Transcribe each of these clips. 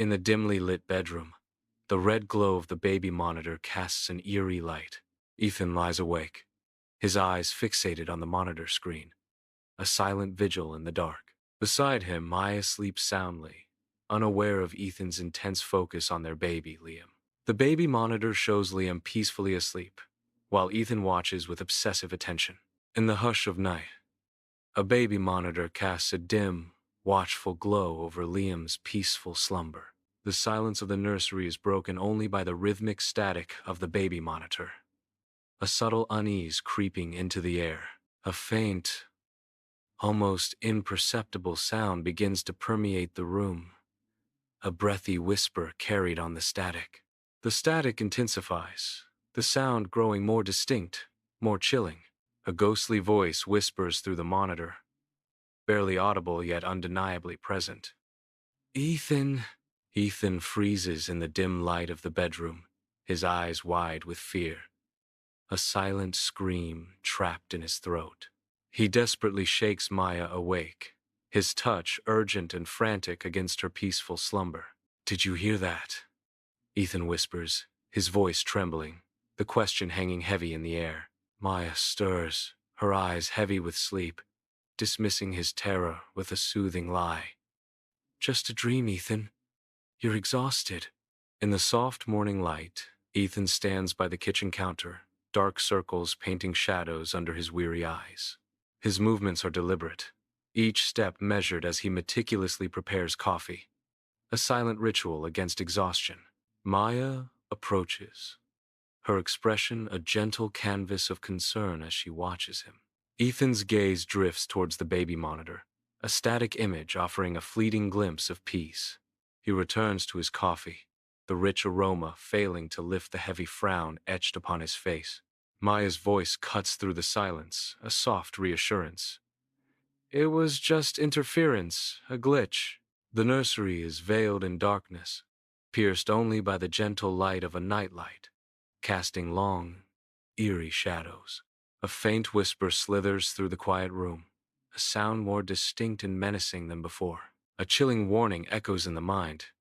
In the dimly lit bedroom, the red glow of the baby monitor casts an eerie light. Ethan lies awake, his eyes fixated on the monitor screen, a silent vigil in the dark. Beside him, Maya sleeps soundly, unaware of Ethan's intense focus on their baby, Liam. The baby monitor shows Liam peacefully asleep, while Ethan watches with obsessive attention. In the hush of night, a baby monitor casts a dim, watchful glow over Liam's peaceful slumber. The silence of the nursery is broken only by the rhythmic static of the baby monitor. A subtle unease creeping into the air. A faint, almost imperceptible sound begins to permeate the room. A breathy whisper carried on the static. The static intensifies, the sound growing more distinct, more chilling. A ghostly voice whispers through the monitor, barely audible yet undeniably present. Ethan. Ethan freezes in the dim light of the bedroom, his eyes wide with fear. A silent scream trapped in his throat. He desperately shakes Maya awake, his touch urgent and frantic against her peaceful slumber. "Did you hear that?" Ethan whispers, his voice trembling, the question hanging heavy in the air. Maya stirs, her eyes heavy with sleep, dismissing his terror with a soothing lie. "Just a dream, Ethan. You're exhausted." In the soft morning light, Ethan stands by the kitchen counter, dark circles painting shadows under his weary eyes. His movements are deliberate, each step measured as he meticulously prepares coffee, a silent ritual against exhaustion. Maya approaches, her expression a gentle canvas of concern as she watches him. Ethan's gaze drifts towards the baby monitor, a static image offering a fleeting glimpse of peace. He returns to his coffee, the rich aroma failing to lift the heavy frown etched upon his face. Maya's voice cuts through the silence, a soft reassurance. "It was just interference, a glitch. The nursery is veiled in darkness, pierced only by the gentle light of a nightlight, casting long, eerie shadows." A faint whisper slithers through the quiet room, a sound more distinct and menacing than before. A chilling warning echoes in the mind.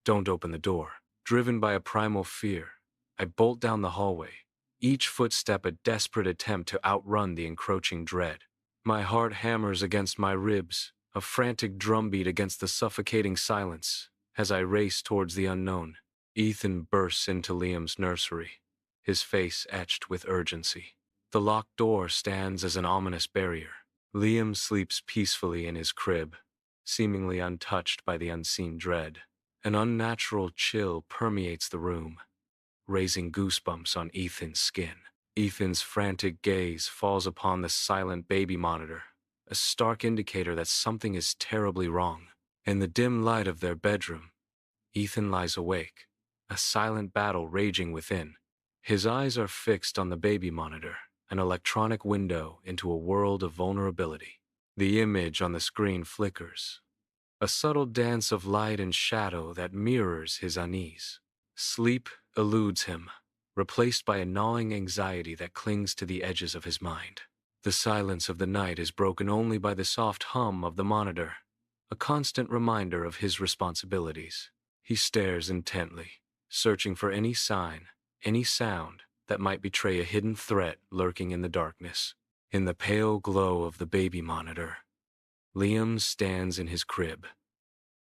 "Don't open the door." Driven by a primal fear, I bolt down the hallway, each footstep a desperate attempt to outrun the encroaching dread. My heart hammers against my ribs, a frantic drumbeat against the suffocating silence, as I race towards the unknown. Ethan bursts into Liam's nursery, his face etched with urgency. The locked door stands as an ominous barrier. Liam sleeps peacefully in his crib, seemingly untouched by the unseen dread. An unnatural chill permeates the room, raising goosebumps on Ethan's skin. Ethan's frantic gaze falls upon the silent baby monitor, a stark indicator that something is terribly wrong. In the dim light of their bedroom, Ethan lies awake, a silent battle raging within. His eyes are fixed on the baby monitor, an electronic window into a world of vulnerability. The image on the screen flickers, a subtle dance of light and shadow that mirrors his unease. Sleep eludes him, replaced by a gnawing anxiety that clings to the edges of his mind. The silence of the night is broken only by the soft hum of the monitor, a constant reminder of his responsibilities. He stares intently, searching for any sign, any sound that might betray a hidden threat lurking in the darkness. In the pale glow of the baby monitor, Liam stands in his crib,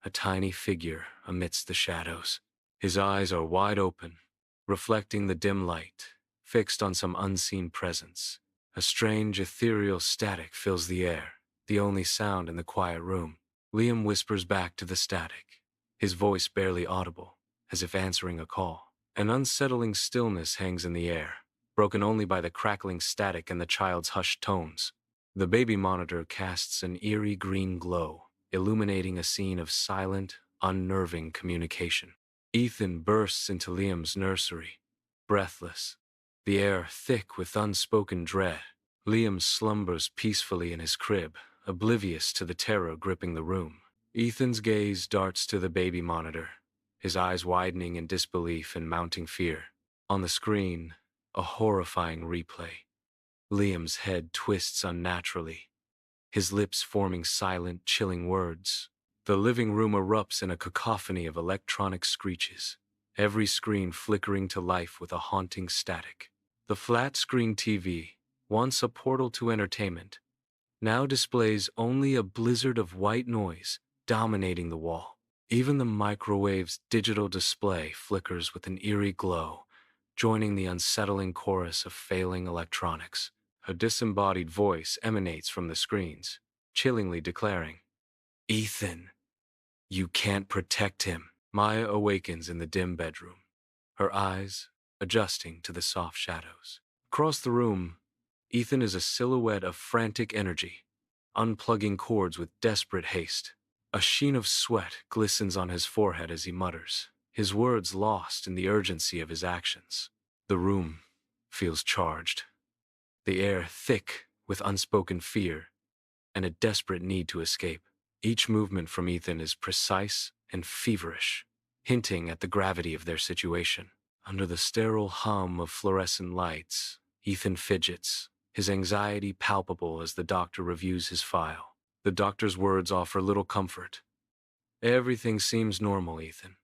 a tiny figure amidst the shadows. His eyes are wide open, reflecting the dim light, fixed on some unseen presence. A strange ethereal static fills the air, the only sound in the quiet room. Liam whispers back to the static, his voice barely audible, as if answering a call. An unsettling stillness hangs in the air, broken only by the crackling static and the child's hushed tones. The baby monitor casts an eerie green glow, illuminating a scene of silent, unnerving communication. Ethan bursts into Liam's nursery, breathless, the air thick with unspoken dread. Liam slumbers peacefully in his crib, oblivious to the terror gripping the room. Ethan's gaze darts to the baby monitor, his eyes widening in disbelief and mounting fear. On the screen, a horrifying replay. Liam's head twists unnaturally, his lips forming silent, chilling words. The living room erupts in a cacophony of electronic screeches, every screen flickering to life with a haunting static. The flat-screen TV, once a portal to entertainment, now displays only a blizzard of white noise dominating the wall. Even the microwave's digital display flickers with an eerie glow, joining the unsettling chorus of failing electronics. A disembodied voice emanates from the screens, chillingly declaring, "Ethan, you can't protect him." Maya awakens in the dim bedroom, her eyes adjusting to the soft shadows. Across the room, Ethan is a silhouette of frantic energy, unplugging cords with desperate haste. A sheen of sweat glistens on his forehead as he mutters, his words lost in the urgency of his actions. The room feels charged, the air thick with unspoken fear and a desperate need to escape. Each movement from Ethan is precise and feverish, hinting at the gravity of their situation. Under the sterile hum of fluorescent lights, Ethan fidgets, his anxiety palpable as the doctor reviews his file. The doctor's words offer little comfort. "Everything seems normal, Ethan.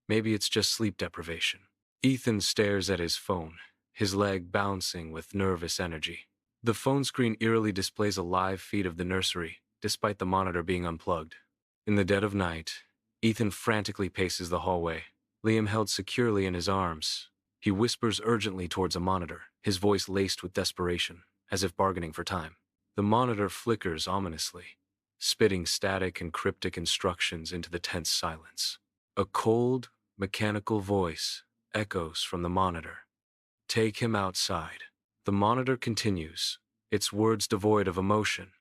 Maybe it's just sleep deprivation." Ethan stares at his phone, his leg bouncing with nervous energy. The phone screen eerily displays a live feed of the nursery, despite the monitor being unplugged. In the dead of night, Ethan frantically paces the hallway, Liam held securely in his arms. He whispers urgently towards a monitor, his voice laced with desperation, as if bargaining for time. The monitor flickers ominously, spitting static and cryptic instructions into the tense silence. A cold, mechanical voice echoes from the monitor. "Take him outside." The monitor continues, its words devoid of emotion.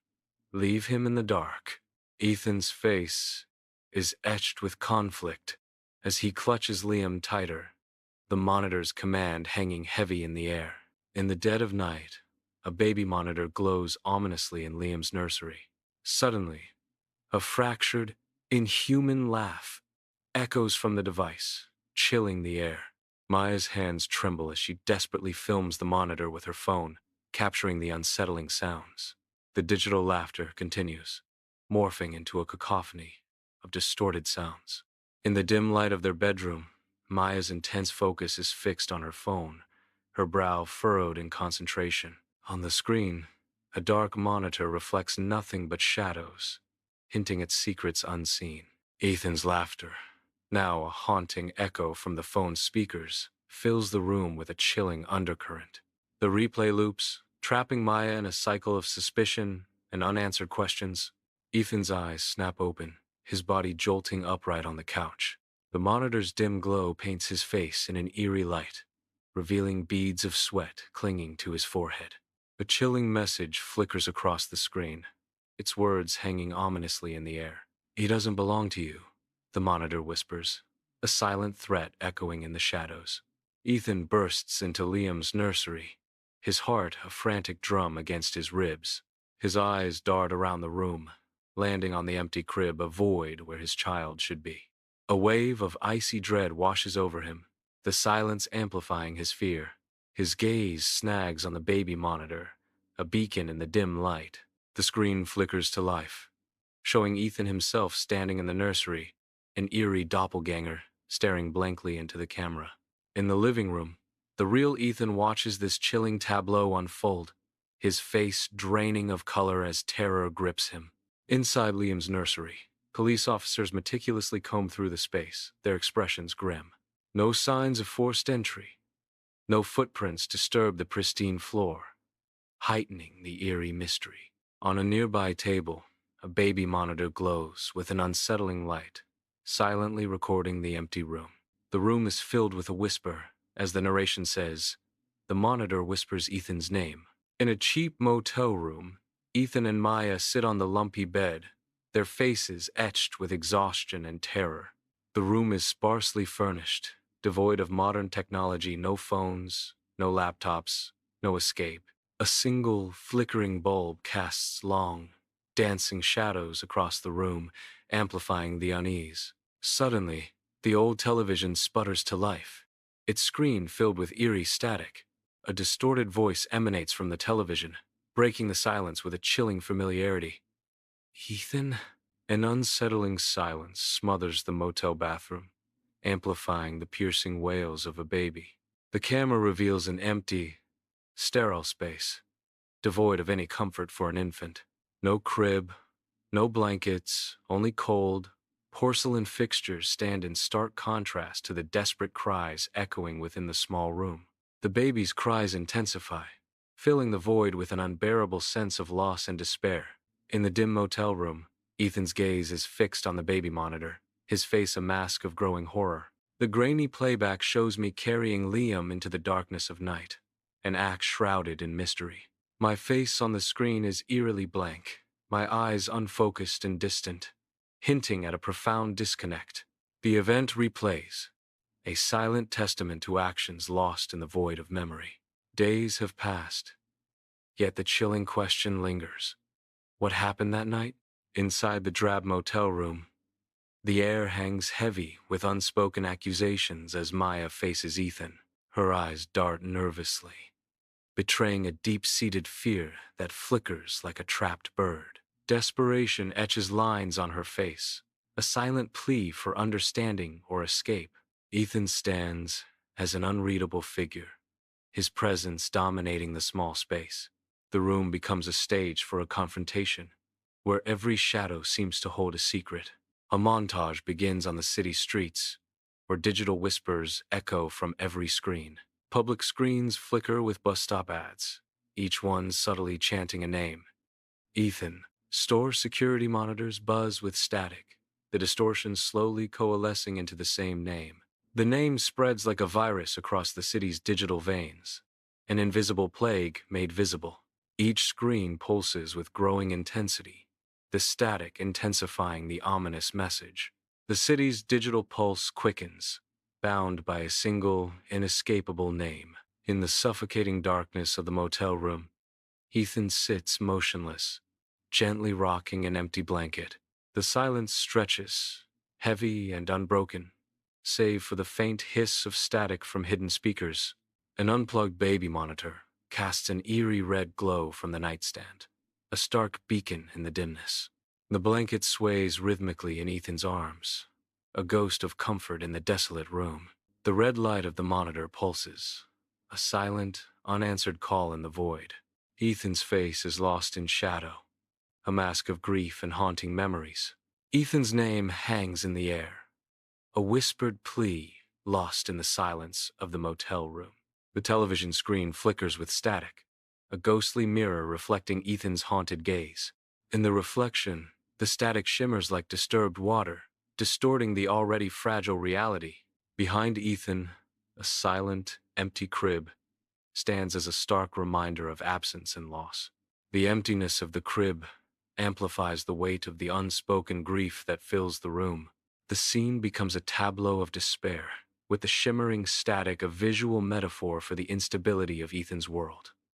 "Leave him in the dark." Ethan's face is etched with conflict as he clutches Liam tighter, the monitor's command hanging heavy in the air. In the dead of night, a baby monitor glows ominously in Liam's nursery. Suddenly, a fractured, inhuman laugh echoes from the device, chilling the air. Maya's hands tremble as she desperately films the monitor with her phone, capturing the unsettling sounds. The digital laughter continues, morphing into a cacophony of distorted sounds. In the dim light of their bedroom, Maya's intense focus is fixed on her phone, her brow furrowed in concentration. On the screen, a dark monitor reflects nothing but shadows, hinting at secrets unseen. Ethan's laughter, now a haunting echo from the phone's speakers, fills the room with a chilling undercurrent. The replay loops, trapping Maya in a cycle of suspicion and unanswered questions. Ethan's eyes snap open, his body jolting upright on the couch. The monitor's dim glow paints his face in an eerie light, revealing beads of sweat clinging to his forehead. A chilling message flickers across the screen, its words hanging ominously in the air. "He doesn't belong to you," the monitor whispers, a silent threat echoing in the shadows. Ethan bursts into Liam's nursery, his heart a frantic drum against his ribs. His eyes dart around the room, landing on the empty crib, a void where his child should be. A wave of icy dread washes over him, the silence amplifying his fear. His gaze snags on the baby monitor, a beacon in the dim light. The screen flickers to life, showing Ethan himself standing in the nursery, an eerie doppelganger staring blankly into the camera. In the living room, the real Ethan watches this chilling tableau unfold, his face draining of color as terror grips him. Inside Liam's nursery, police officers meticulously comb through the space, their expressions grim. No signs of forced entry. No footprints disturb the pristine floor, heightening the eerie mystery. On a nearby table, a baby monitor glows with an unsettling light, silently recording the empty room. The room is filled with a whisper, as the narration says, the monitor whispers Ethan's name. In a cheap motel room, Ethan and Maya sit on the lumpy bed, their faces etched with exhaustion and terror. The room is sparsely furnished, devoid of modern technology, no phones, no laptops, no escape. A single flickering bulb casts long, dancing shadows across the room, amplifying the unease. Suddenly, the old television sputters to life, its screen filled with eerie static. A distorted voice emanates from the television, breaking the silence with a chilling familiarity. "Ethan?" An unsettling silence smothers the motel bathroom, amplifying the piercing wails of a baby. The camera reveals an empty, sterile space, devoid of any comfort for an infant. No crib, no blankets, only cold, porcelain fixtures stand in stark contrast to the desperate cries echoing within the small room. The baby's cries intensify, filling the void with an unbearable sense of loss and despair. In the dim motel room, Ethan's gaze is fixed on the baby monitor, his face a mask of growing horror. The grainy playback shows me carrying Liam into the darkness of night, an act shrouded in mystery. My face on the screen is eerily blank, my eyes unfocused and distant, hinting at a profound disconnect. The event replays, a silent testament to actions lost in the void of memory. Days have passed, yet the chilling question lingers. What happened that night? Inside the drab motel room, the air hangs heavy with unspoken accusations as Maya faces Ethan. Her eyes dart nervously, betraying a deep-seated fear that flickers like a trapped bird. Desperation etches lines on her face, a silent plea for understanding or escape. Ethan stands as an unreadable figure, his presence dominating the small space. The room becomes a stage for a confrontation, where every shadow seems to hold a secret. A montage begins on the city streets, where digital whispers echo from every screen. Public screens flicker with bus stop ads, each one subtly chanting a name. Ethan. Store security monitors buzz with static, the distortion slowly coalescing into the same name. The name spreads like a virus across the city's digital veins, an invisible plague made visible. Each screen pulses with growing intensity, the static intensifying the ominous message. The city's digital pulse quickens, bound by a single, inescapable name. In the suffocating darkness of the motel room, Ethan sits motionless, gently rocking an empty blanket. The silence stretches, heavy and unbroken, save for the faint hiss of static from hidden speakers. An unplugged baby monitor casts an eerie red glow from the nightstand, a stark beacon in the dimness. The blanket sways rhythmically in Ethan's arms, a ghost of comfort in the desolate room. The red light of the monitor pulses, a silent, unanswered call in the void. Ethan's face is lost in shadow, a mask of grief and haunting memories. Ethan's name hangs in the air, a whispered plea lost in the silence of the motel room. The television screen flickers with static, a ghostly mirror reflecting Ethan's haunted gaze. In the reflection, the static shimmers like disturbed water, distorting the already fragile reality. Behind Ethan, a silent, empty crib stands as a stark reminder of absence and loss. The emptiness of the crib amplifies the weight of the unspoken grief that fills the room. The scene becomes a tableau of despair, with the shimmering static a visual metaphor for the instability of Ethan's world.